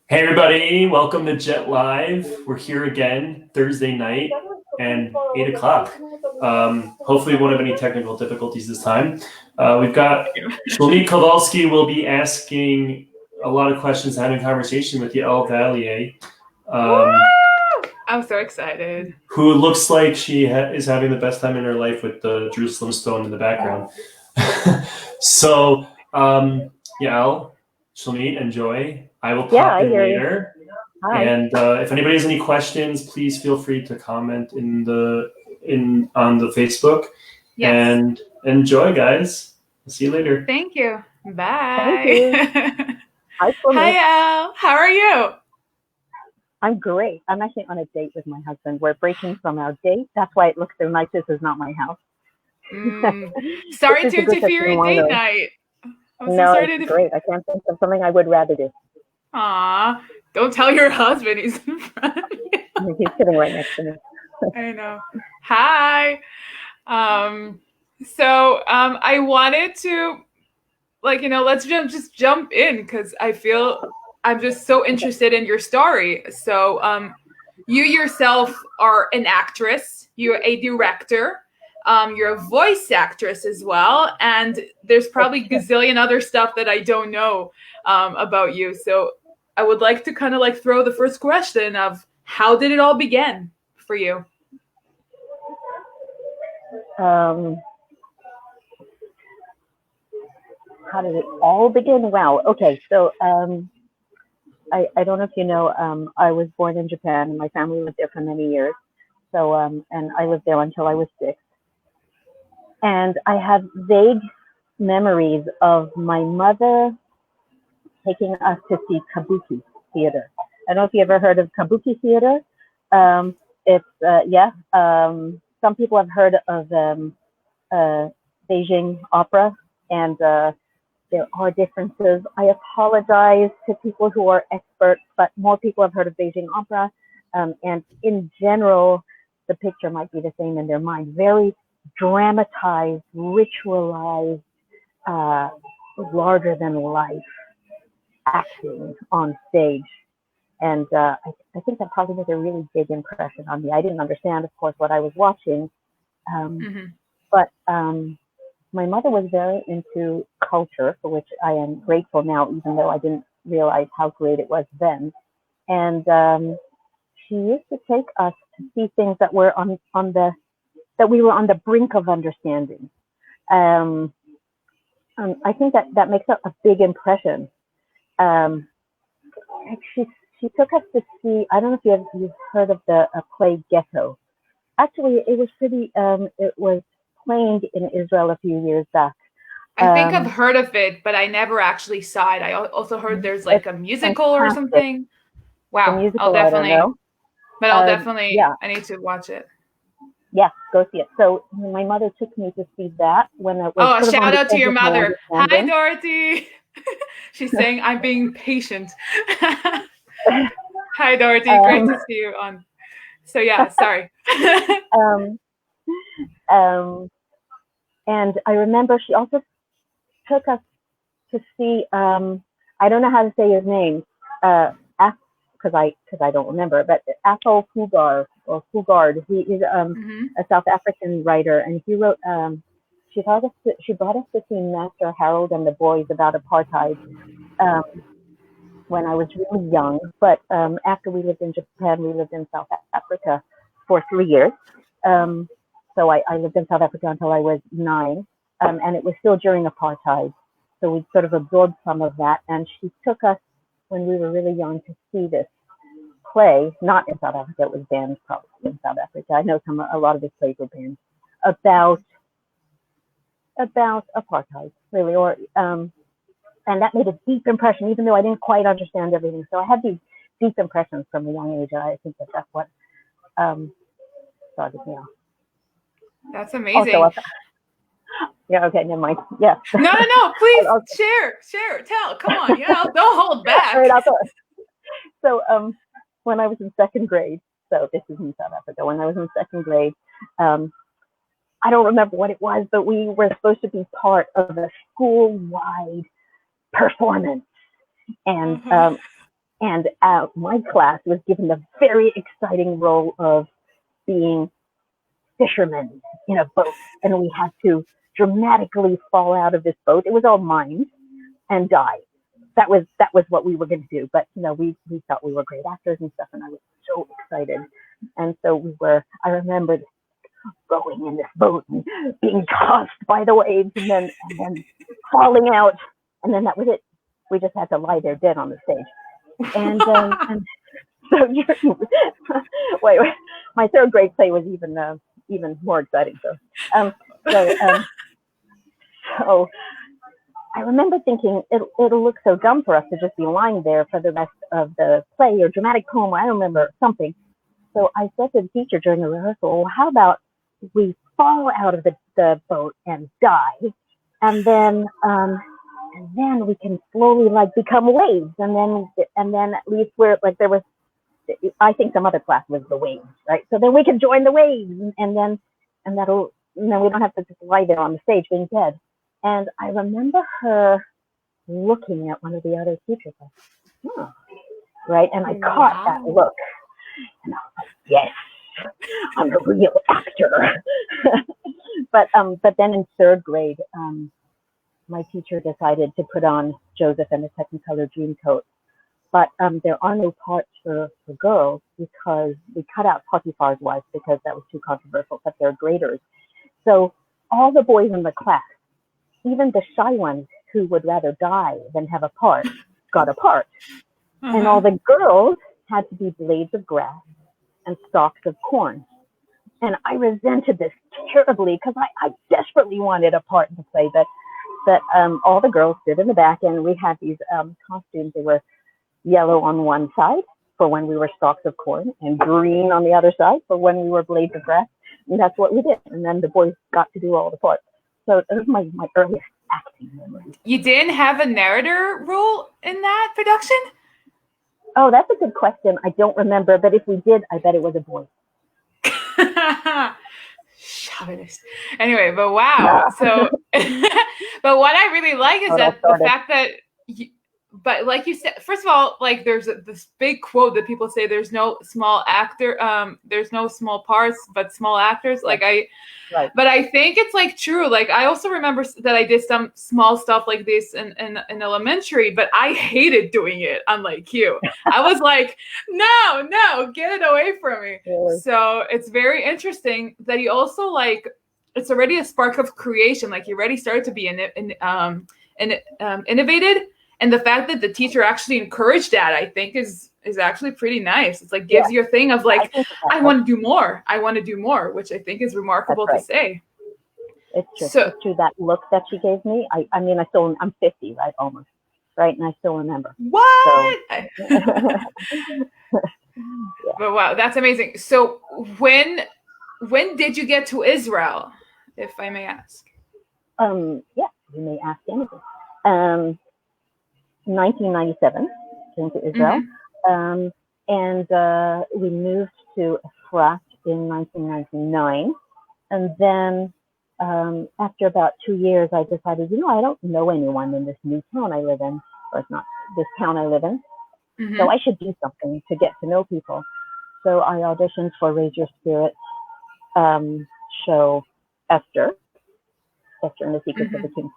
Hey everybody, welcome to Jet Live. We're here again Thursday night and 8 o'clock. Hopefully we won't have any technical difficulties this time. We've got Shlomi Kowalski will be asking a lot of questions, having conversation with Yael Valier, I'm so excited. who looks like she is having the best time in her life with the Jerusalem stone in the background. So, Yael, Shlomi, enjoy. I will Yeah, pop I in hear you. later. Hi. And if anybody has any questions, please feel free to comment on the Facebook. Yes. And enjoy, guys. I'll see you later. Thank you. Thank Bye. you. Hi, Hi, Shlomi. Al. How are you? I'm great. I'm actually on a date with my husband. We're breaking from our date. That's why it looks so nice. This is not my house. Sorry This to is a good interfere Tuscan in date winery. night. I'm so No, sorry it's great. I can't think of something I would rather do. Aw, don't tell your husband he's in front of you. He's sitting right next to me. I know. Hi. I wanted to, let's just jump in because I feel I'm just so interested in your story. So, you yourself are an actress, you're a director, you're a voice actress as well, and there's probably gazillion other stuff that I don't know about you. So, I would like to kind of like throw the first question of how did it all begin for you? How did it all begin? Wow. Okay. So I don't know if you know, I was born in Japan and my family lived there for many years. So, and I lived there until I was 6. And I have vague memories of my mother taking us to see kabuki theater. I don't know if you ever heard of kabuki theater. Some people have heard of Beijing opera, and there are differences. I apologize to people who are experts, but more people have heard of Beijing opera, and in general, the picture might be the same in their mind. Very dramatized, ritualized, uh, larger than life acting on stage. And I think that probably made a really big impression on me. I didn't understand, of course, what I was watching, Mm-hmm. but my mother was very into culture, for which I am grateful now, even though I didn't realize how great it was then. And she used to take us to see things that were on the that we were on the brink of understanding. Um, I think that makes a big impression. Um, she she took us to see. I don't know if you've heard of the play Ghetto. Actually, it was pretty. It was played in Israel a few years back. I think I've heard of it, but I never actually saw it. I also heard there's like It's a musical or fantastic. something. The Wow, musical, I don't know. Yeah, I need to watch it. yeah, go see it. So my mother took me to see that when it was Oh, a sort of on shout the out to edge your of my mother. Hi, understanding. Dorothy. She's saying I'm being patient. Hi, Dorothy. Great um, to see you on. So yeah, sorry. um, um, and I remember she also took us to see. I don't know how to say his name, because I don't remember. But Athol Fugard or Fugard, he is Mm-hmm. a South African writer, and he wrote. She brought us to see Master Harold and the Boys about apartheid um, when I was really young. But after we lived in Japan, we lived in South Africa for 3 years. Um, so I lived in South Africa until I was 9, and it was still during apartheid. So we sort of absorbed some of that, and she took us when we were really young to see this play, not in South Africa, it was banned probably in South Africa. I know a lot of his plays were banned about apartheid, really, or and that made a deep impression, even though I didn't quite understand everything. So I had these deep impressions from a young age. I think that's what started me off. That's Also, amazing. yeah, okay, never mind. Yeah. No. Please I'll, share, tell. Come on, yeah, don't hold all back. right, so when I was in second grade, so this is in South Africa. When I was in second grade, um, I don't remember what it was, but we were supposed to be part of a school-wide performance, and Uh-huh. And my class was given the very exciting role of being fishermen in a boat, and we had to dramatically fall out of this boat. It was all mines and die. That was what we were going to do. But we thought we were great actors and stuff, and I was so excited. And so I remember rowing in this boat and being tossed by the waves, and then falling out, and then that was it. We just had to lie there dead on the stage. And so wait, my third grade play was even more exciting. So I remember thinking it'll look so dumb for us to just be lying there for the rest of the play or dramatic poem. I don't remember something. So I said to the teacher during the rehearsal, well, how about we fall out of the boat and die, and then we can slowly become waves, and then at least we're there was, I think some other class was the waves, right? So then we can join the waves, and then we don't have to just lie there on the stage being dead. And I remember her looking at one of the other teachers like, right? And I caught that look, and I was like, yes, I'm a real actor. But then in third grade, my teacher decided to put on Joseph and the Technicolor Dreamcoat. But there are no parts for girls because we cut out Potiphar's wife because that was too controversial for third graders. So all the boys in the class, even the shy ones who would rather die than have a part, got a part. And all the girls had to be blades of grass and stalks of corn. And I resented this terribly because I desperately wanted a part to play. But all the girls stood in the back, and we had these costumes. They were yellow on one side for when we were stalks of corn, and green on the other side for when we were blades of grass. And that's what we did. And then the boys got to do all the parts. So it was my earliest acting memory. You didn't have a narrator role in that production? Oh, that's a good question. I don't remember, but if we did, I bet it was a boy. Chauvinist. Anyway, but wow. So, but what I really like is that the fact that, but like you said, first of all, there's this big quote that people say, there's no small actor, there's no small parts, but small actors. But I think it's true. I also remember that I did some small stuff like this in elementary, but I hated doing it. Unlike you, I was like, no, get it away from me. Really? So it's very interesting that you also it's already a spark of creation. You already started to be innovated. And the fact that the teacher actually encouraged that, I think, is actually pretty nice. It's gives you a thing of I want to do more. I want to do more, which I think is remarkable to say. It's true. So, it's true, that look that she gave me. I mean, I'm 50, right, almost, right, and I still remember. What? So. But wow, that's amazing. So when did you get to Israel, if I may ask? Yeah, you may ask anything. 1997, came to Israel, and we moved to Efrat in 1999, and then after about 2 years, I decided, I don't know anyone in this new town I live in, or it's not this town I live in, so I should do something to get to know people. So I auditioned for Raise Your Spirit show Esther and the Secrets of the King's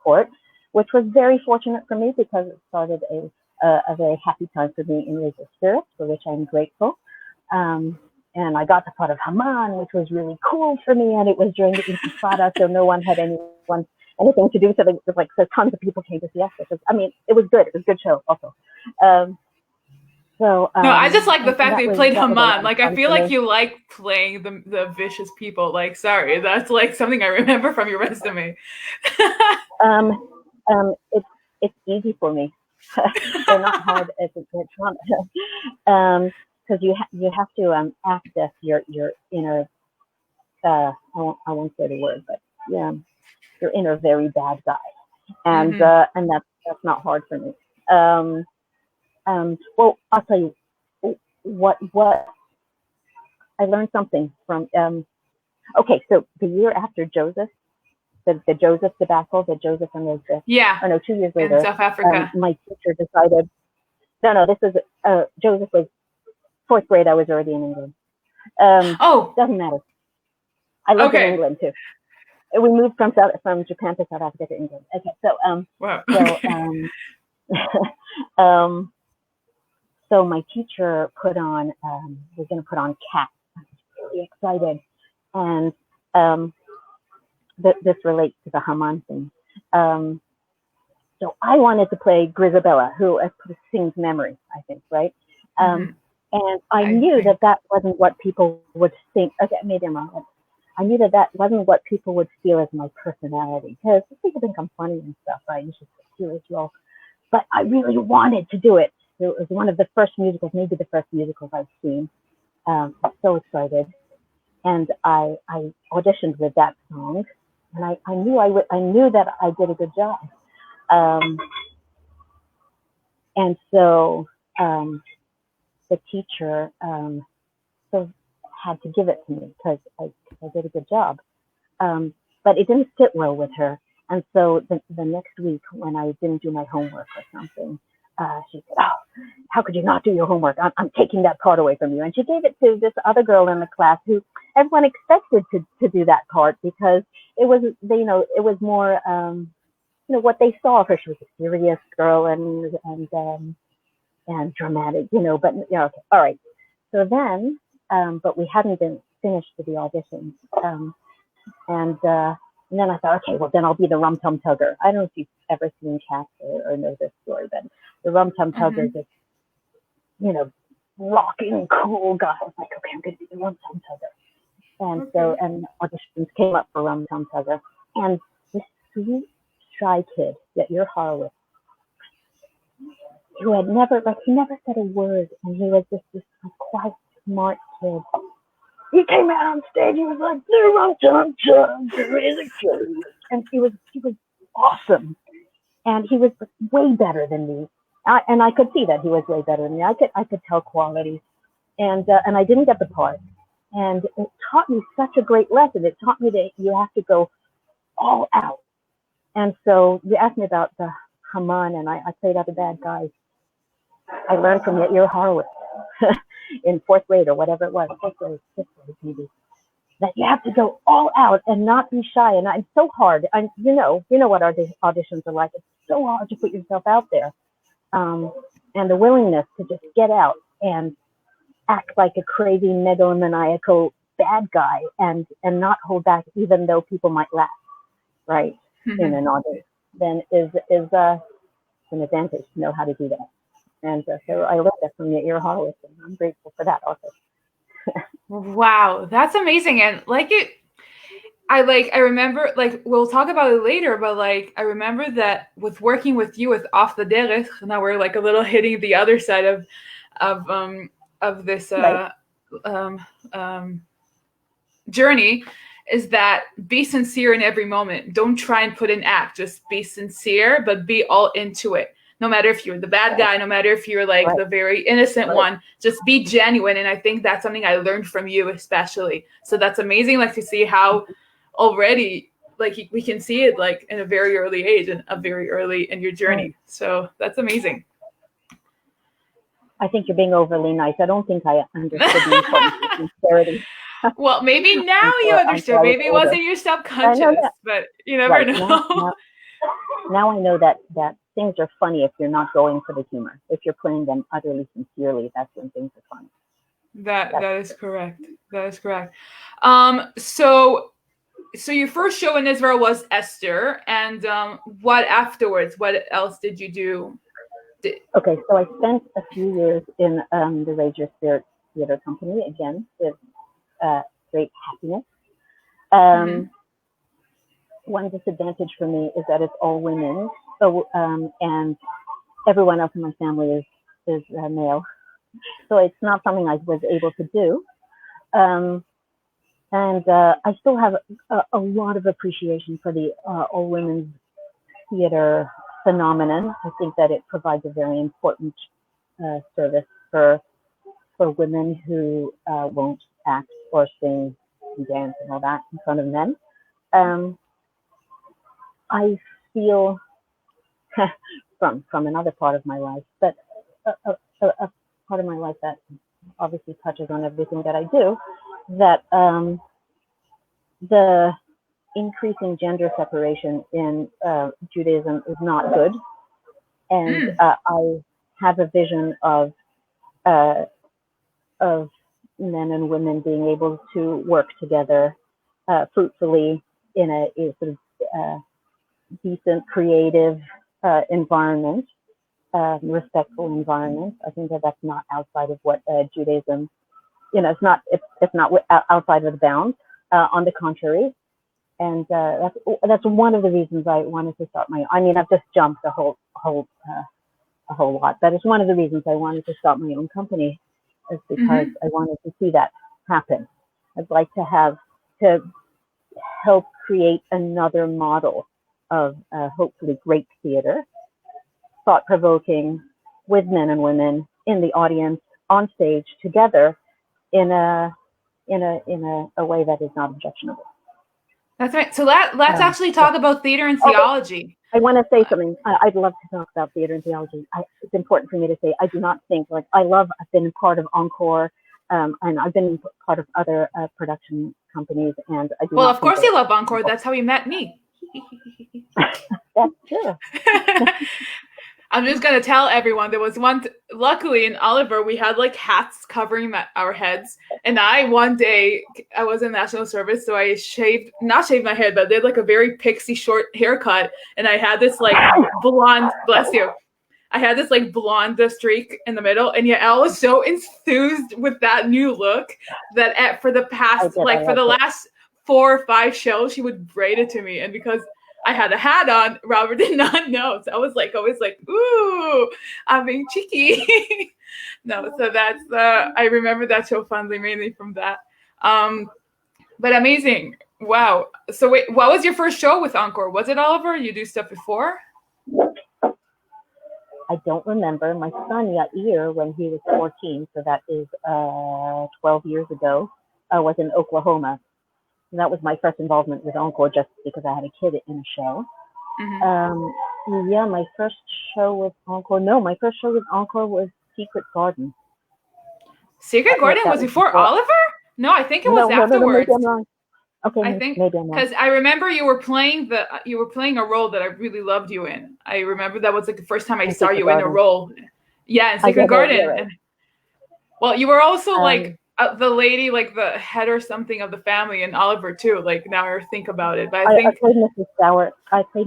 Court, which was very fortunate for me because it started a very happy time for me in Raise Your Spirit, for which I'm grateful. And I got the part of Haman, which was really cool for me, and it was during the Intifada, so no one had anything to do. So tons of people came to see us. It was good. It was a good show also. No, I just like the fact that you played Haman. I feel like you like playing the vicious people. Sorry, that's something I remember from your resume. It's easy for me. They're not hard as it's not. Because you have to access your inner. I won't say the word, but your inner very bad guy, and that's not hard for me. Well, I'll tell you what I learned something from. Okay, so the year after Joseph, the Joseph debacle, the Joseph and the 2 years later, in South Africa, my teacher decided. No, this is Joseph was fourth grade. I was already in England. Doesn't matter. I lived in England too. We moved from Japan to South Africa to England. Okay, so wow. So my teacher put on was going to put on Cats. I was really excited, and this relates to the Haman thing. So I wanted to play Grisabella, who sings Memory, I think, right? And I knew that wasn't what people would think. Okay, maybe I'm wrong. I knew that wasn't what people would feel as my personality, because people think I'm funny and stuff, right? You should a serious role. But I really wanted to do it. It was one of the first musicals, maybe the first musicals I've seen. I'm so excited. And I auditioned with that song, and I knew that I did a good job. And so the teacher so had to give it to me because I did a good job. But it didn't sit well with her. And so the next week when I didn't do my homework or something, she said, "Oh, how could you not do your homework? I'm taking that part away from you." And she gave it to this other girl in the class who everyone expected to do that part, because it was, it was more, what they saw of her. She was a serious girl and dramatic, but okay, all right. So then, but we hadn't been finished with the auditions. And then I thought, okay, well, then I'll be the Rum Tum Tugger. I don't know if you've ever seen Cats or know this story, but the Rum Tum Tugger is this, rocking, cool guy. I was like, okay, I'm going to be the Rum Tum Tugger. And so, and auditions came up for Rum Tum Tugger. And this sweet, shy kid, Yael Valier, who had never, he never said a word. And he was just this quiet, smart kid. He came out on stage. He was like, "The Rum Tum Tugger is a kid," and he was awesome, and he was way better than me. And I could see that he was way better than me. I could tell qualities, and I didn't get the part, and it taught me such a great lesson. It taught me that you have to go all out. And so you asked me about the Haman, and I played other bad guys. I learned from Yael Valier in fourth grade or whatever it was, fifth grade maybe, that you have to go all out and not be shy. And it's so hard. And you know what auditions are like. It's so hard to put yourself out there. And the willingness to just get out and act like a crazy megalomaniacal bad guy and not hold back, even though people might laugh, right? In an audition, then is an advantage to know how to do that. And so I learned that from Yael Valier, and I'm grateful for that also. Wow, that's amazing. And I remember, we'll talk about it later, but I remember that with working with you with Off the Derech, now we're a little hitting the other side of this journey, is that be sincere in every moment. Don't try and put an act, just be sincere, but be all into it. No matter if you're the bad guy, no matter if you're the very innocent one, just be genuine. And I think that's something I learned from you, especially. So that's amazing, to see how already, we can see it, in a very early age and very early in your journey. So that's amazing. I think you're being overly nice. I don't think I understood the importance of sincerity. Well, maybe now you understood. Maybe it wasn't your subconscious, but you never know. Now I know that things are funny if you're not going for the humor. If you're playing them utterly sincerely, that's when things are funny. That is correct. That is correct. So your first show in Israel was Esther, and what afterwards? What else did you do? Okay, so I spent a few years in the Raise Your Spirit Theater Company, again, with great happiness. One disadvantage for me is that it's all women, so and everyone else in my family is male, so it's not something I was able to do. And I still have a lot of appreciation for the all women's theater phenomenon. I think that it provides a very important service for women who won't act or sing and dance and all that in front of men. I feel from another part of my life, but a part of my life that obviously touches on everything that I do, that the increasing gender separation in Judaism is not good. And I have a vision of men and women being able to work together fruitfully in a sort of decent, creative environment, respectful environment. I think that that's not outside of what Judaism, it's not outside of the bounds. On the contrary, and that's one of the reasons I wanted to start my. I mean, I've just jumped a whole lot, but it's one of the reasons I wanted to start my own company, is because I wanted to see that happen. I'd like to help create another model of hopefully great theater, thought-provoking, with men and women in the audience, on stage, together, in a way that is not objectionable. That's right. So let's actually talk about theater and theology. I want to say something. I'd love to talk about theater and theology. It's important for me to say I do not think, I've been part of Encore, and I've been part of other production companies, and I do. Well, of course you love Encore. That's how you met me. That's true. I'm just going to tell everyone there was luckily in Oliver, we had hats covering our heads. And one day I was in national service. So I not shaved my head, but did a very pixie short haircut. And I had this blonde, bless you. I had this blonde streak in the middle. And Yael was so enthused with that new look that for the past, for the last 4 or 5 shows, she would braid it to me. And because I had a hat on, Robert did not know. So I was always ooh, I'm being cheeky. No, so that's, I remember that show fondly, mainly from that. But amazing. Wow. So wait, what was your first show with Encore? Was it Oliver? You do stuff before? I don't remember. My son, Yair, when he was 14, so that is 12 years ago, was in Oklahoma. And that was my first involvement with Encore, just because I had a kid in a show. My first show with Encore. No, my first show with Encore was Secret Garden. Secret Garden was before Oliver? No, I think it was afterwards. Maybe I'm wrong. Okay, I think maybe I'm wrong. Because I remember you were playing a role that I really loved you in. I remember that was the first time I saw you in a role. Yeah, in Secret Garden. Right. Well, you were also the lady, the head or something of the family in Oliver too. Now I think about it, but I played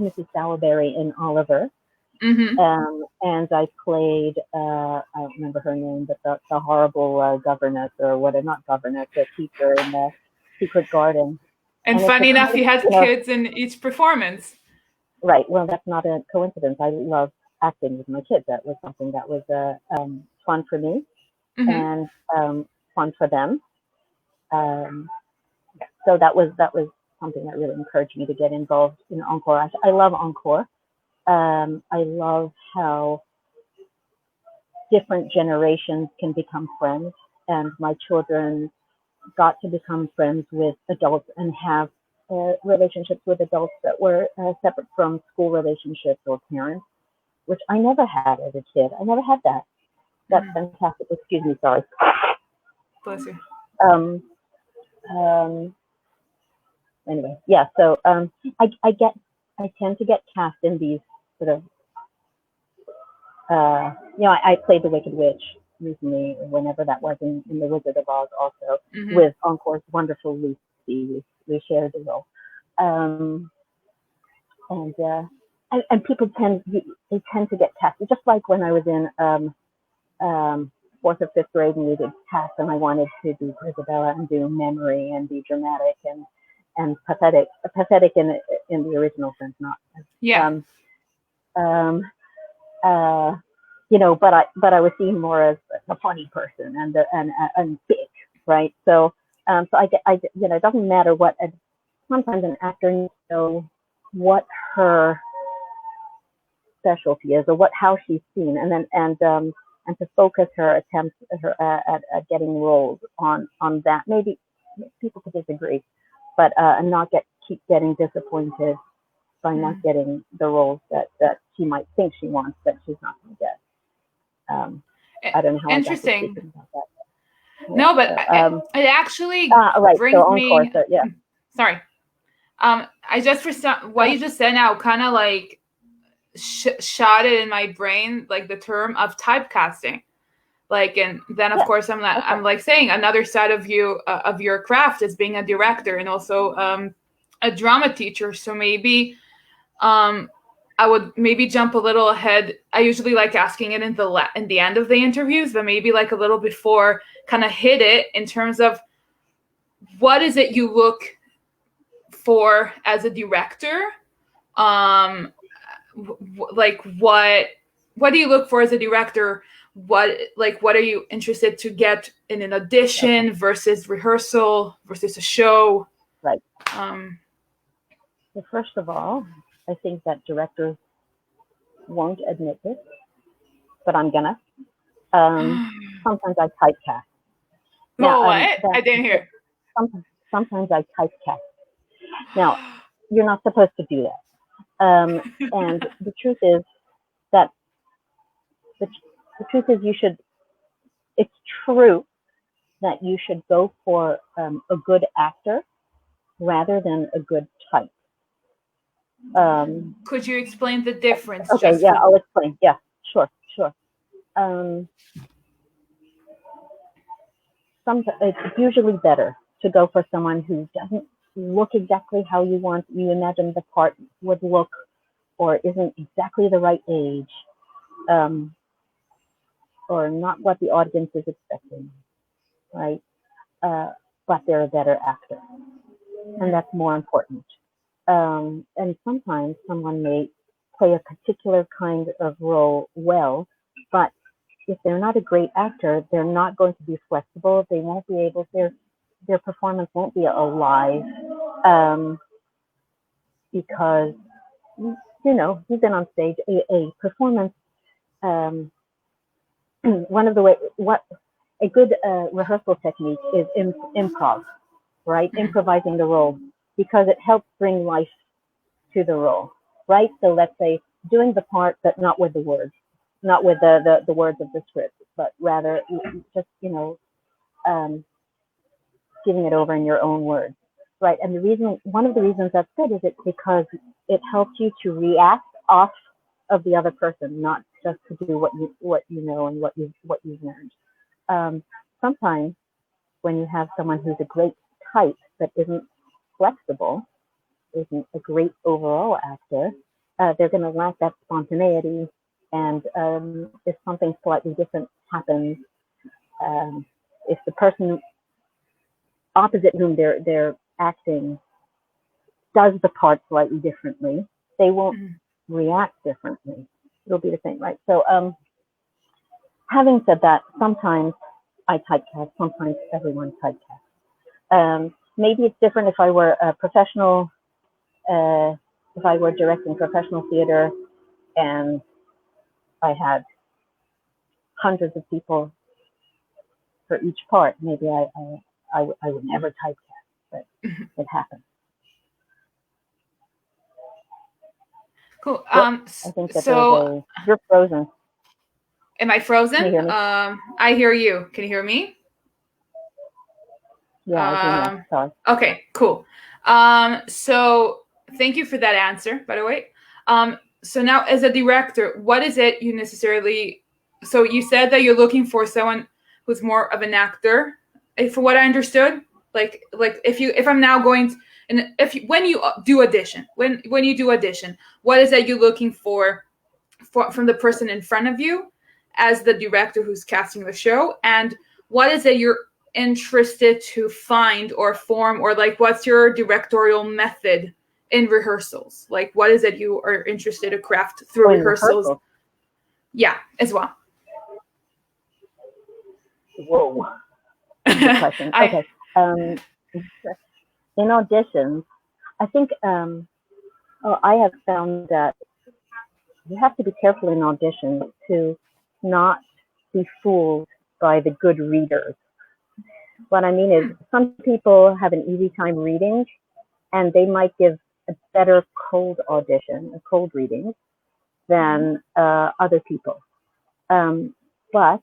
Mrs. Sowerberry in Oliver, and I played I don't remember her name, but the horrible governess or not governess, the teacher in the Secret Garden. And funny enough, you had kids in each performance. Right. Well, that's not a coincidence. I love acting with my kids. That was something that was fun for me, and fun for them. So that was something that really encouraged me to get involved in Encore. I love Encore. I love how different generations can become friends, and my children got to become friends with adults and have relationships with adults that were separate from school relationships or parents, which I never had as a kid. I never had that. That's fantastic. Excuse me, sorry. Bless you. Anyway, yeah. So I tend to get cast in these sort of. I played the Wicked Witch recently, whenever that was in The Wizard of Oz, also with Encore's wonderful Lucy. We shared the role, and people tend to get cast, just like when I was in 4th or 5th grade and we did cast, and I wanted to do Isabella and do memory and be dramatic and pathetic in the original sense, not but I was seen more as a funny person and big, right? So it doesn't matter what. Sometimes an actor needs to know what her specialty is or how she's seen, and to focus her attempts at getting roles on that. Maybe people could disagree, but and not keep getting disappointed by not getting the roles that she might think she wants, that she's not going to get. I don't know how Interesting. I got to speaking about that. Yeah, No, but so, it actually right. brings So me. so, yeah. Sorry. I just for some, what you just said now kind of like shot it in my brain, like the term of typecasting. Like, and then of course I'm like saying another side of you of your craft is being a director and also a drama teacher. So maybe I would maybe jump a little ahead. I usually like asking it in the end of the interviews, but maybe like a little before, kind of hit it in terms of what is it you look for as a director? Like what do you look for as a director? What are you interested to get in an audition versus rehearsal versus a show? Right. So first of all, I think that directors won't admit this, but I'm gonna. Sometimes I typecast. Now, what? I didn't hear. Sometimes I typecast. Now, you're not supposed to do that. And the truth is that the truth is you should. It's true that you should go for a good actor rather than a good type. Could you explain the difference? Okay, yeah, I'll explain. Yeah, sure. It's usually better to go for someone who doesn't look exactly how you imagine the part would look, or isn't exactly the right age, or not what the audience is expecting, right? But they're a better actor, and that's more important. And sometimes someone may play a particular kind of role well, but if they're not a great actor, they're not going to be flexible. They won't be able. Their performance won't be alive, because you've been on stage. A performance. One of the what a good rehearsal technique is improv, right? Improvising the role, because it helps bring life to the role, right? So let's say doing the part, but not with the words, not with the words of the script, but rather just giving it over in your own words, right? And one of the reasons that's good is because it helps you to react off of the other person, not just to do what you know and what you've learned. Sometimes when you have someone who's a great type but isn't flexible, isn't a great overall actor, they're going to lack that spontaneity. And if something slightly different happens, if the person opposite whom they're acting does the part slightly differently, they won't react differently. It'll be the same, right? So, having said that, sometimes I typecast, sometimes everyone typecast. Maybe it's different if I were a professional, if I were directing professional theater and I had hundreds of people for each part. Maybe I would never typecast, but it happens. Cool. I think that you're frozen. Am I frozen? Can you hear me? I hear you. Can you hear me? Yeah, I do. Sorry. Okay, cool. So thank you for that answer, by the way. So now as a director, what is it you necessarily, so you said that you're looking for someone who's more of an actor, for what I understood, like if I'm now going to, and when you do audition, when you do audition, what is that you're looking for from the person in front of you as the director who's casting the show, and what is it you're interested to find or form, or like what's your directorial method in rehearsals? Like what is it you are interested to craft through rehearsals? Yeah, as well. Whoa. Good question. Okay. In auditions, I think I have found that you have to be careful in auditions to not be fooled by the good readers. What I mean is, some people have an easy time reading, and they might give a better cold reading than other people. But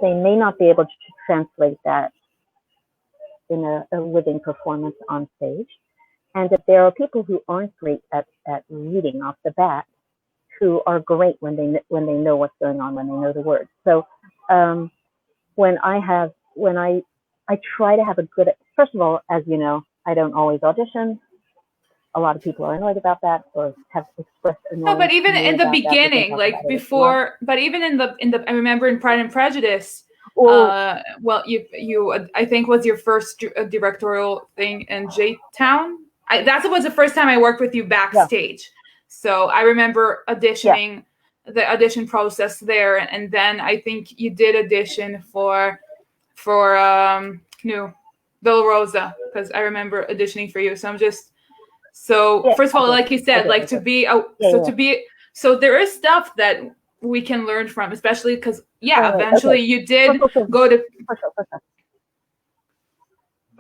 they may not be able to translate that in a living performance on stage. And if there are people who aren't great at reading off the bat, who are great when they know what's going on, when they know the words. So when I try to have a good, first of all, as you know, I don't always audition. A lot of people are annoyed about that or have expressed annoyance. No, but even in the beginning, like before, but even in the I remember in Pride and Prejudice, well, you I think was your first directorial thing in J-Town. That was the first time I worked with you backstage. Yeah. So I remember auditioning, the audition process there, and then I think you did audition for Villa Rosa, because I remember auditioning for you. So I'm just first of all, like you said, so there is stuff that we can learn from, especially because eventually you did go to.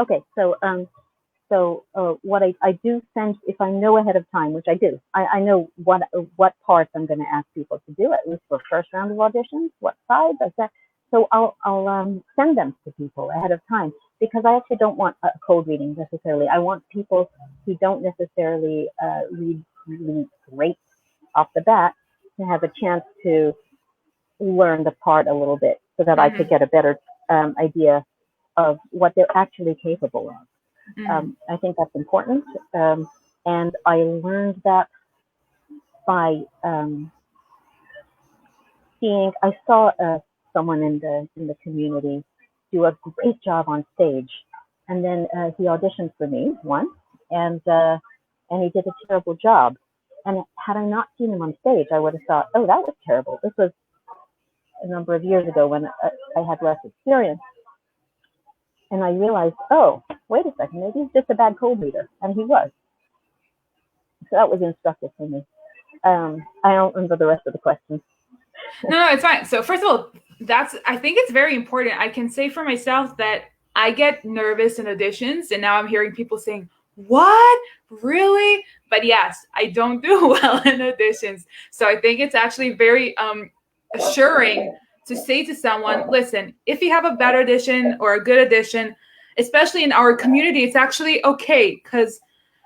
Okay, so what I do send, if I know ahead of time, which I do, I know what parts I'm going to ask people to do, at least for first round of auditions, what sides, that. So I'll send them to people ahead of time, because I actually don't want a cold reading necessarily. I want people who don't necessarily read really great off the bat to have a chance to learn the part a little bit, so that I could get a better idea of what they're actually capable of. I think that's important, and I learned that by seeing. I saw someone in the community do a great job on stage, and then he auditioned for me once, and he did a terrible job. And had I not seen him on stage, I would have thought, oh, that was terrible. This was a number of years ago when I had less experience. And I realized, oh, wait a second, maybe he's just a bad cold reader. And he was. So that was instructive for me. I don't remember the rest of the questions. No, it's fine. So first of all, I think it's very important. I can say for myself that I get nervous in auditions, and now I'm hearing people saying, what? Really? But yes, I don't do well in auditions. So I think it's actually very assuring to say to someone, listen, if you have a bad audition or a good audition, especially in our community, it's actually okay, because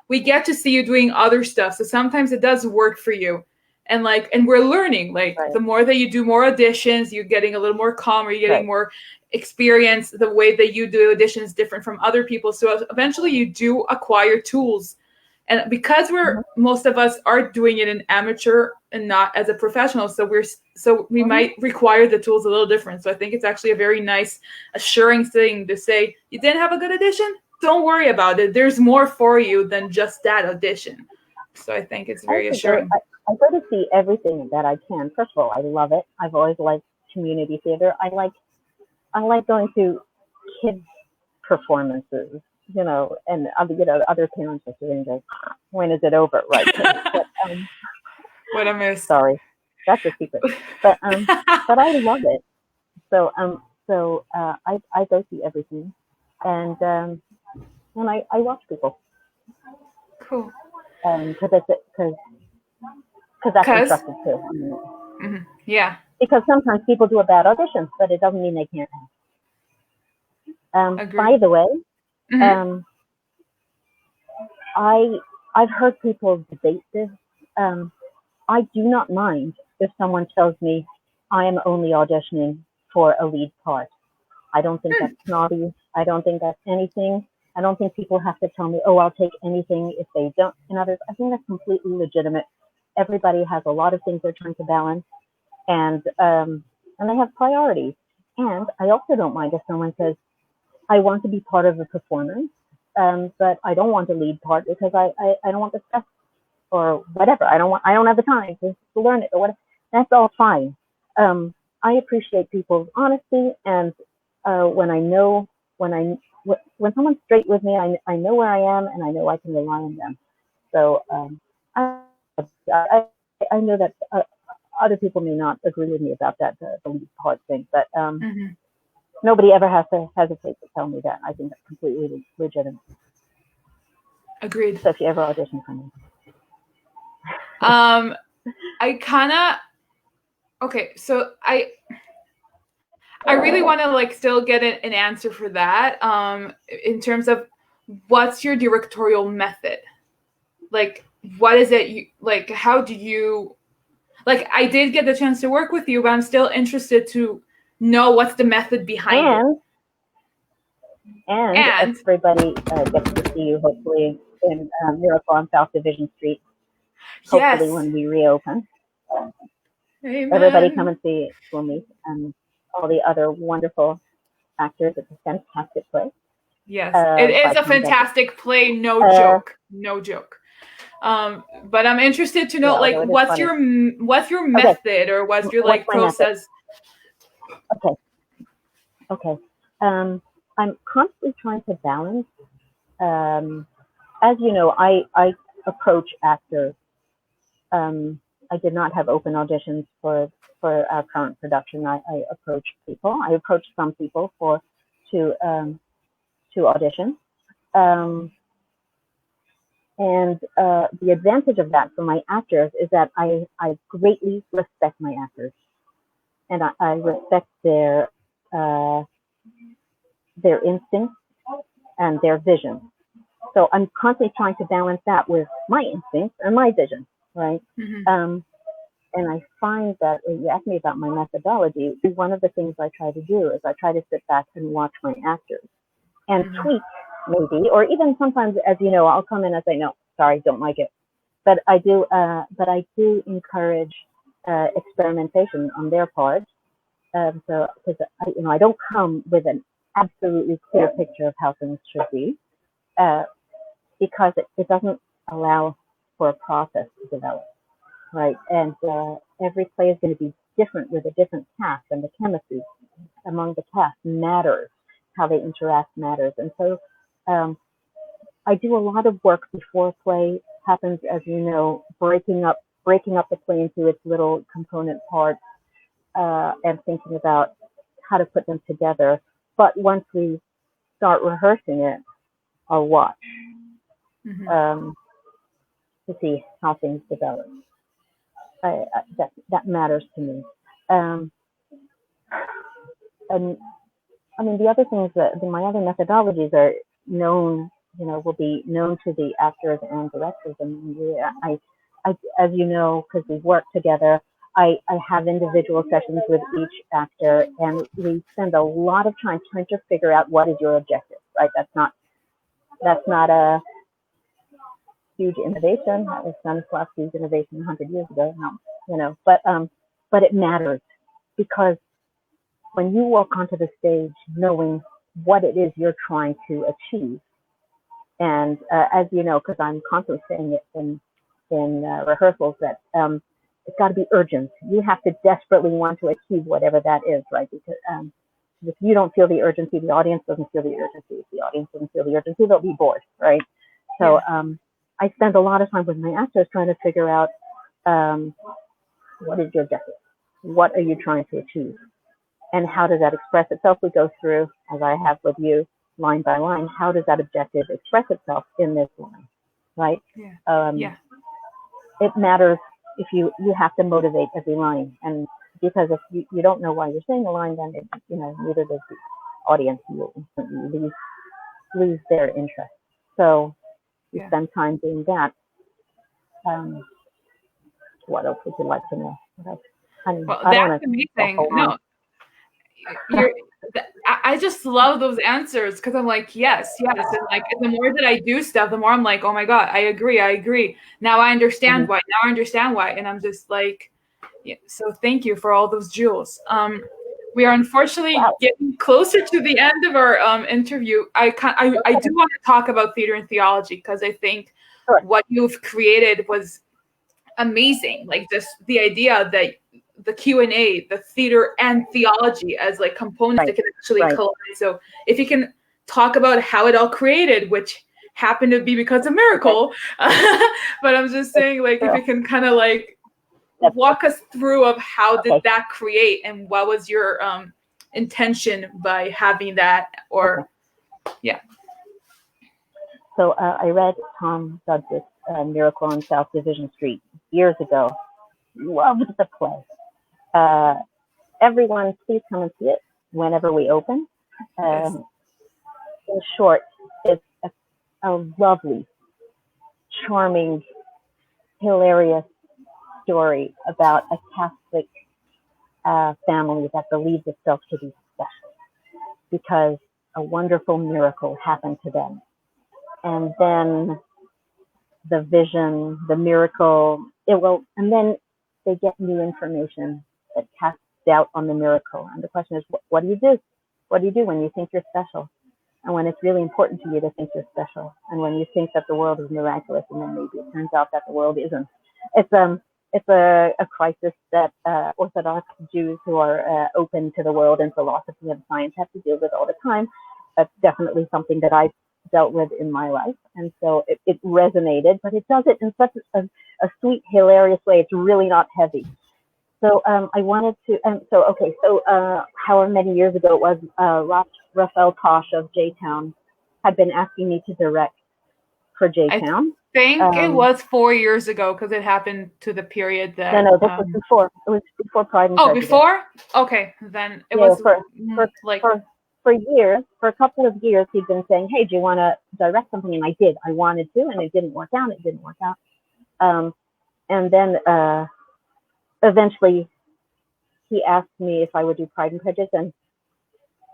we get to see you doing other stuff. So sometimes it does work for you. And we're learning, the more that you do more auditions, you're getting a little more calmer, you're getting more experience. The way that you do auditions is different from other people. So eventually you do acquire tools. And because most of us are doing it in amateur and not as a professional, so we might require the tools a little different. So I think it's actually a very nice, assuring thing to say, you didn't have a good audition? Don't worry about it. There's more for you than just that audition. So I think it's very assuring. I go to see everything that I can. First of all, I love it. I've always liked community theater. I like going to kids' performances, and other parents are sitting there, when is it over? Right. But, what a miss. Sorry, that's a secret. But I love it. So I go see everything, and I watch people. Cool. Because that's instructive too. Yeah. Because sometimes people do a bad audition, but it doesn't mean they can't act. By the way, I've heard people debate this. I do not mind if someone tells me I am only auditioning for a lead part. I don't think that's snobby. I don't think that's anything. I don't think people have to tell me, oh, I'll take anything if they don't. And others, I think that's completely legitimate. Everybody has a lot of things they're trying to balance, and they have priorities. And I also don't mind if someone says, I want to be part of a performance, but I don't want a lead part because I don't want the stress or whatever. I don't have the time to learn it or whatever. That's all fine. I appreciate people's honesty, and when someone's straight with me, I know where I am, and I know I can rely on them. So I know that other people may not agree with me about that, the lead part thing, but nobody ever has to hesitate to tell me that. I think that's completely legitimate. Agreed. So if you ever audition for me. Okay, so I really want to like still get an answer for that. In terms of what's your directorial method? Like, what is it you like? How do you like? I did get the chance to work with you, but I'm still interested to know what's the method behind it. And everybody gets to see you hopefully in Miracle on South Division Street. Hopefully, Yes. when we reopen. Amen. Everybody come and see Shlomi and all the other wonderful actors. It's a fantastic play. Yes, it is a fantastic play. No joke. No joke. But I'm interested to know, like, what's your method or what's your like process? Okay. I'm constantly trying to balance. As you know, I approach actors. I did not have open auditions for our current production. I approached people. I approached some people to audition. And the advantage of that for my actors is that I greatly respect my actors, and I respect their instincts and their vision. So I'm constantly trying to balance that with my instincts and my vision, right? Mm-hmm. And I find that you asked me about my methodology. One of the things I try to do is I try to sit back and watch my actors and tweak maybe, or even sometimes, as you know, I'll come in and say, no, sorry, don't like it. But I do encourage experimentation on their part. So because I don't come with an absolutely clear picture of how things should be, because it doesn't allow for a process to develop. Right, and every play is going to be different with a different cast, and the chemistry among the cast matters. How they interact matters, and so I do a lot of work before a play happens, as you know, breaking up the play into its little component parts, and thinking about how to put them together. But once we start rehearsing it, I'll watch to see how things develop. That matters to me. And I mean, the other things that my other methodologies are known, will be known to the actors and directors. And I as you know, because we work together, I have individual sessions with each actor, and we spend a lot of time trying to figure out what is your objective. Right? That's not a huge innovation. That was Stanislav's huge innovation 100 years ago. No, but it matters, because when you walk onto the stage knowing what it is you're trying to achieve, and as you know, because I'm constantly saying it in rehearsals, that it's got to be urgent. You have to desperately want to achieve whatever that is, right? Because if you don't feel the urgency, the audience doesn't feel the urgency. If the audience doesn't feel the urgency, they'll be bored, right? So I spend a lot of time with my actors trying to figure out what is your objective? What are you trying to achieve? And how does that express itself? We go through, as I have with you, line by line. How does that objective express itself in this line, right? It matters. If you have to motivate every line, and because if you don't know why you're saying a line, then neither does the audience. You instantly lose their interest. So you spend time doing that. What else would you like to know? That's amazing. No, I just love those answers, because I'm like, yes, and like the more that I do stuff, the more I'm like, oh my god, I agree. Now I understand why. And I'm just like, so thank you for all those jewels. We are unfortunately getting closer to the end of our interview. I do want to talk about theater and theology, because I think what you've created was amazing. Like just the idea that the Q&A, the theater and theology as like components that can actually collide. So if you can talk about how it all created, which happened to be because of Miracle, but I'm just saying, like, if you can kind of like walk us through of how did that create, and what was your intention by having that, or So I read Tom Douglas' Miracle on South Division Street years ago. Loved the play. Everyone, please come and see it. whenever we open. Yes. In short, it's a lovely, charming, hilarious story about a Catholic family that believes itself to be special because a wonderful miracle happened to them. And then the vision, the miracle, and then they get new information that casts doubt on the miracle. And the question is, what do you do? What do you do when you think you're special? And when it's really important to you to think you're special, and when you think that the world is miraculous, and then maybe it turns out that the world isn't. It's a crisis that Orthodox Jews who are open to the world and philosophy and science have to deal with all the time. That's definitely something that I've dealt with in my life, and so it resonated. But it does it in such a sweet, hilarious way. It's really not heavy. So I wanted to, however many years ago it was, Raphael Tosh of J-Town had been asking me to direct for J-Town. I think it was 4 years ago because it happened to the period that. No, this was before. It was before Pride and Prejudice. Before? Okay, then it was for years, for a couple of years, he'd been saying, "Hey, do you want to direct something?" And I did. I wanted to, and it didn't work out. And then eventually, he asked me if I would do Pride and Prejudice, and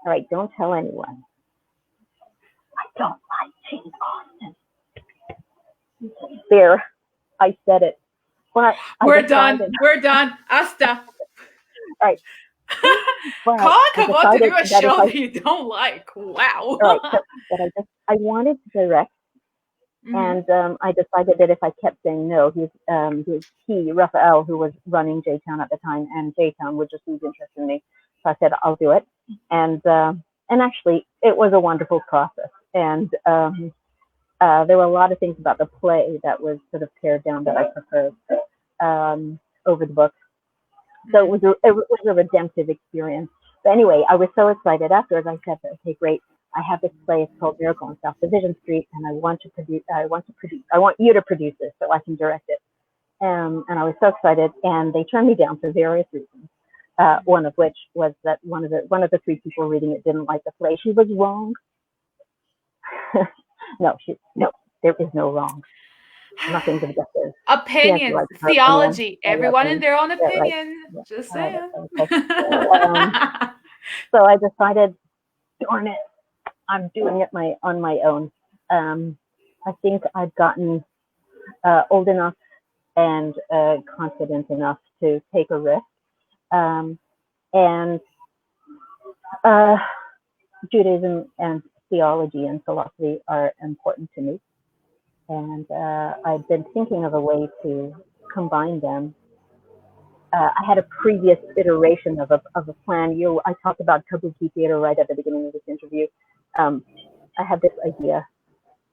all right, don't tell anyone. I don't like Jane Austen. There, I said it. We're done. Hasta. Right. Colin, come on to do a show that you don't like. Wow. Right. So, but I wanted to direct, and I decided that if I kept saying no, Raphael, who was running J-Town at the time, and J-Town would just lose interest in me. So I said, I'll do it. And actually, it was a wonderful process. And there were a lot of things about the play that was sort of pared down that I preferred over the book. So it was a redemptive experience. But anyway, I was so excited afterwards. I said, okay, great. I have this play. It's called Miracle on South Division Street, and I want you to produce this so I can direct it. And I was so excited, and they turned me down for various reasons. One of which was that one of the three people reading it didn't like the play. She was wrong. No, there is no wrong. Nothing's objective. Opinions, theology, everyone in their own opinion. Right. Just saying. So I decided, darn it, I'm doing it on my own. I think I've gotten old enough and confident enough to take a risk. And Judaism and theology and philosophy are important to me. And I've been thinking of a way to combine them. I had a previous iteration of a plan. I talked about kabuki theater right at the beginning of this interview. I had this idea.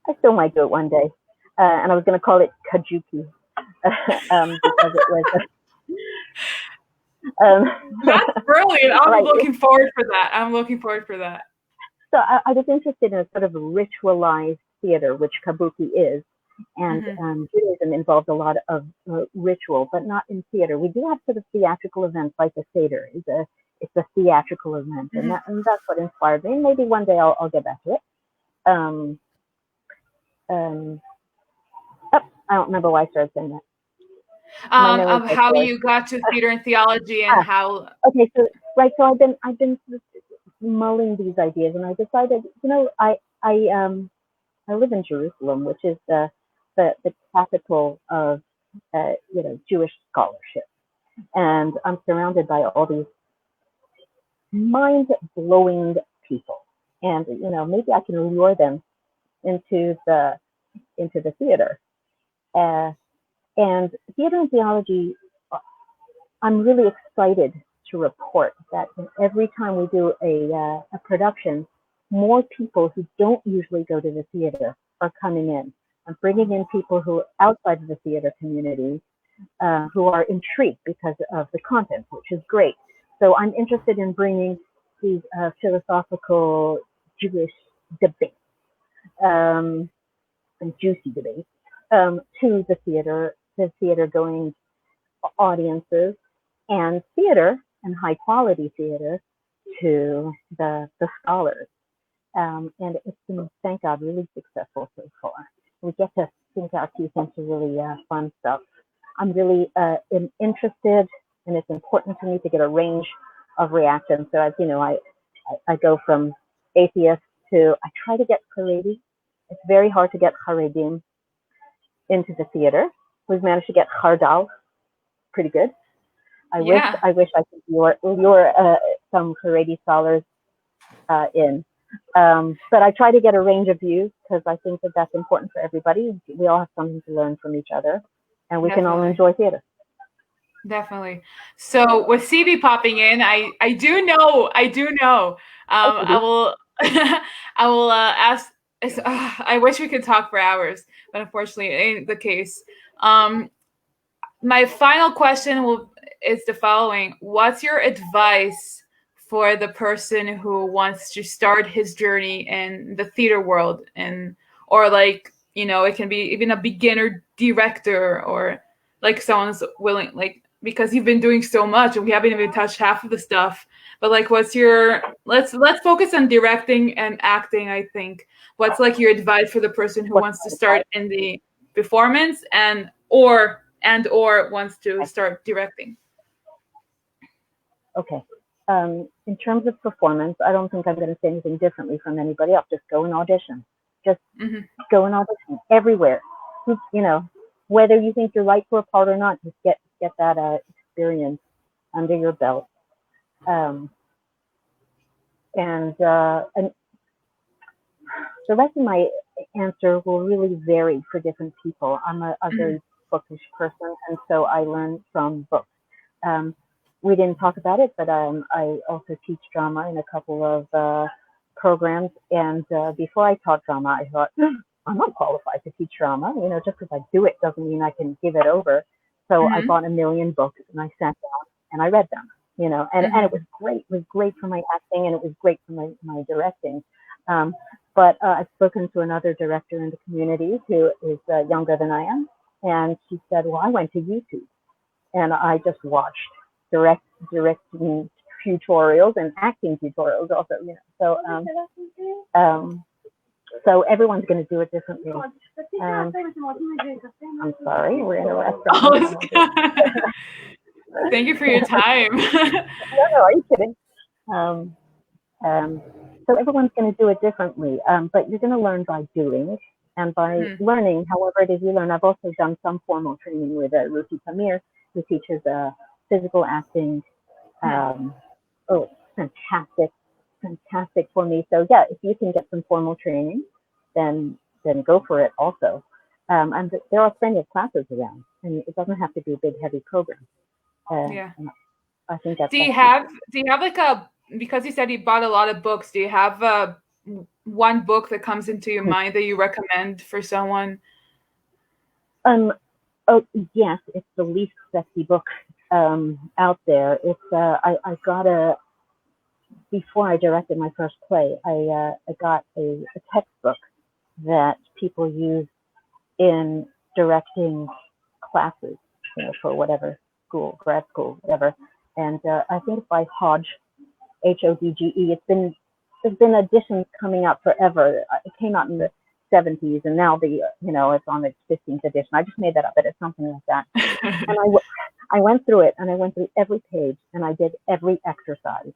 I still might do it one day. And I was going to call it kajuki because it was... That's brilliant. I'm looking forward for that. So I was interested in a sort of ritualized theater, which kabuki is, and Judaism involves a lot of ritual, but not in theater. We do have sort of theatrical events, like the Seder. It's a theatrical event, and that's what inspired me. Maybe one day I'll get back to it. I don't remember why I started saying that. Of how you got to theater and theology and how. Okay, so I've been mulling these ideas, and I decided, I live in Jerusalem, which is the capital of Jewish scholarship, and I'm surrounded by all these mind-blowing people, and maybe I can lure them into the theater. And theater and theology, I'm really excited to report that every time we do a production, more people who don't usually go to the theater are coming in. I'm bringing in people who are outside of the theater community who are intrigued because of the content, which is great. So I'm interested in bringing these philosophical Jewish debates and juicy debates to the theater-going audiences, and theater and high-quality theater to the scholars. And it's been, thank God, really successful so far. We get to sink our teeth into really fun stuff. I'm really interested, and it's important to me to get a range of reactions. So as you know, I go from atheist to, I try to get Haredi. It's very hard to get Haredim into the theater. We've managed to get Hardal pretty good. I wish I could lure some Haredi scholars in. But I try to get a range of views because I think that that's important for everybody. We all have something to learn from each other, and we can all enjoy theater. Definitely. So with CB popping in, I do know. I will I will ask. I wish we could talk for hours, but unfortunately, it ain't the case. My final question is the following: what's your advice for the person who wants to start his journey in the theater world, or like, it can be even a beginner director, or like someone's willing, like, because you've been doing so much and we haven't even touched half of the stuff, but like, what's your, let's focus on directing and acting. I think, what's like your advice for the person who wants to start in the performance or wants to start directing? Okay. In terms of performance, I don't think I'm going to say anything differently from anybody else. Just go and audition. Just go and audition everywhere. Whether you think you're right for a part or not, just get that experience under your belt. And the rest of my answer will really vary for different people. I'm a very bookish person, and so I learn from books. We didn't talk about it, but I also teach drama in a couple of programs. And before I taught drama, I thought, I'm not qualified to teach drama. Just because I do it doesn't mean I can give it over. So I bought 1 million books and I sat down and I read them. And it was great. It was great for my acting, and it was great for my directing. But I've spoken to another director in the community who is younger than I am, and she said, well, I went to YouTube and I just watched directing tutorials and acting tutorials also. So everyone's going to do it differently. I'm sorry, we're in a restaurant. Thank you for your time. No, are you kidding? So everyone's going to do it differently, but you're going to learn by doing and by learning, however it is you learn. I've also done some formal training with Ruthie Pamir, who teaches physical acting. Fantastic for me. So yeah, if you can get some formal training, then go for it also. And there are plenty of classes around, and it doesn't have to be a big, heavy program. I think that's. Do you have like because you said you bought a lot of books, do you have one book that comes into your mind that you recommend for someone? Oh yes, it's the least sexy book out there. It's I got before I directed my first play, I got a textbook that people use in directing classes, for whatever school, grad school, whatever. And I think it's by Hodge, Hodge. There's been editions coming out forever. It came out in the 70s, and now it's on its 15th edition. I just made that up, but it's something like that. And I went through it, and I went through every page, and I did every exercise.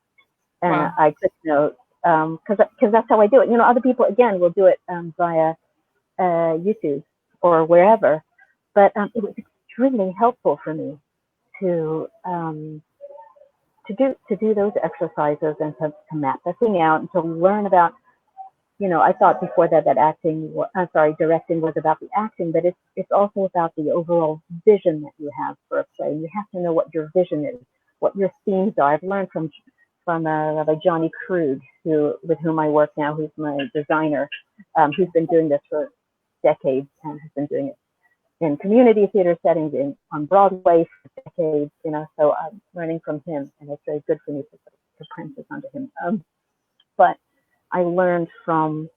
And I took notes, because that's how I do it. Other people, again, will do it via YouTube or wherever. But it was extremely helpful for me to do those exercises and to map the thing out and to learn about. I thought before that directing was about the acting, but it's also about the overall vision that you have for a play. You have to know what your vision is, what your themes are. I've learned from Rabbi Johnny Krug, with whom I work now, who's my designer, who's been doing this for decades and has been doing it in community theater settings, on Broadway for decades. So I'm learning from him, and it's very good for me to print this under him. But I learned from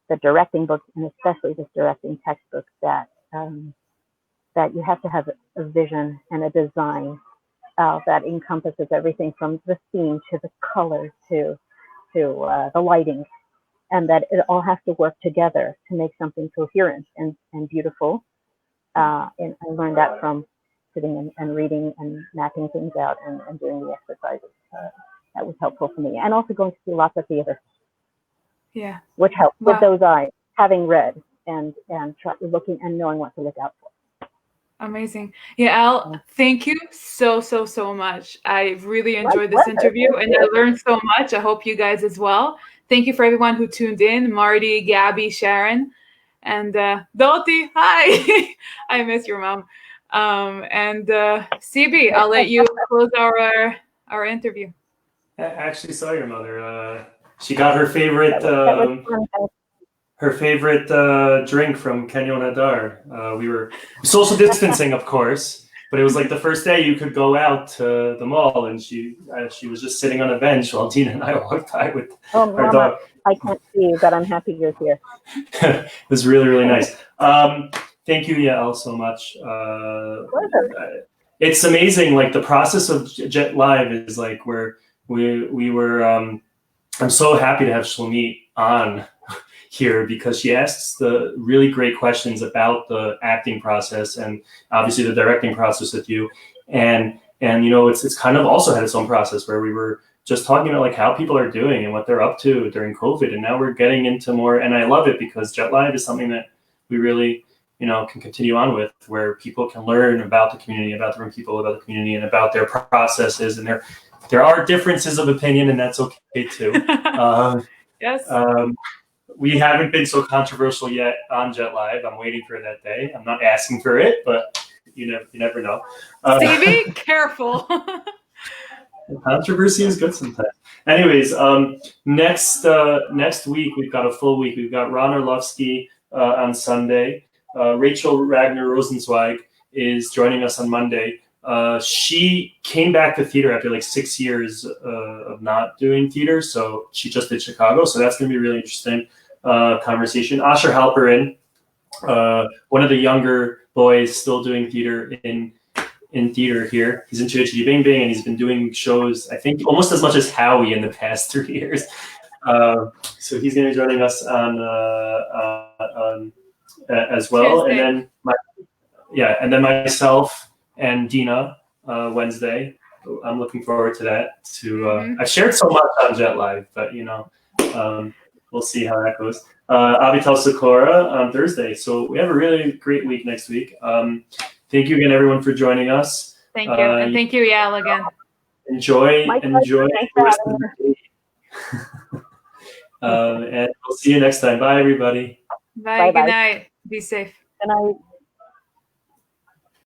the directing books, and especially this directing textbook, that you have to have a vision and a design that encompasses everything from the theme to the colors to the lighting, and that it all has to work together to make something coherent and beautiful. And I learned that from sitting and reading and mapping things out and doing the exercises. That was helpful for me. And also going to see lots of theater. Yeah. Which helped Wow. with those eyes, having read and looking and knowing what to look out for. Amazing. Yael, thank you so much. I really enjoyed this interview and I learned so much. I hope you guys as well. Thank you for everyone who tuned in. Marty, Gabby, Sharon, and Doti. Hi. I miss your mom. And CB, I'll let you close our interview. I actually saw your mother. She got her favorite drink from Kenyon Hadar. We were social distancing, of course, but it was like the first day you could go out to the mall, and she was just sitting on a bench while Tina and I walked by with our dog. I can't see you, but I'm happy you're here. It was really, really nice. Thank you, Yael, so much. It's amazing. Like the process of Jet Live is like where we were. I'm so happy to have Shlomit on here because she asks the really great questions about the acting process and obviously the directing process with you. And you know, it's kind of also had its own process where we were just talking about like how people are doing and what they're up to during COVID. And now we're getting into more, and I love it because Jet Live is something that we really, you know, can continue on with, where people can learn about the community, about different people, about the community, and about their processes. And there are differences of opinion, and that's okay too. Yes. We haven't been so controversial yet on Jet Live. I'm waiting for that day. I'm not asking for it, but you never know. Stevie, careful. Controversy is good sometimes. Anyways, next week we've got a full week. We've got Ron Orlovsky on Sunday. Rachel Ragnar Rosenzweig is joining us on Monday. She came back to theater after like 6 years of not doing theater, so she just did Chicago. So that's going to be a really interesting conversation. Asher Halperin, one of the younger boys still doing theater in theater here. He's in Chitty Chitty Bing Bing, and he's been doing shows, I think, almost as much as Howie in the past 3 years. So he's going to be joining us on as well. Tuesday. And then myself and Dina Wednesday. I'm looking forward to that. I've shared so much on Jet Live, but you know, we'll see how that goes. Avital Sikora on Thursday. So we have a really great week next week. Thank you again, everyone, for joining us. Thank you, and thank you, Yael, again. Enjoy the rest of the day. And we'll see you next time. Bye, everybody. Bye. Good night. Be safe. Good night.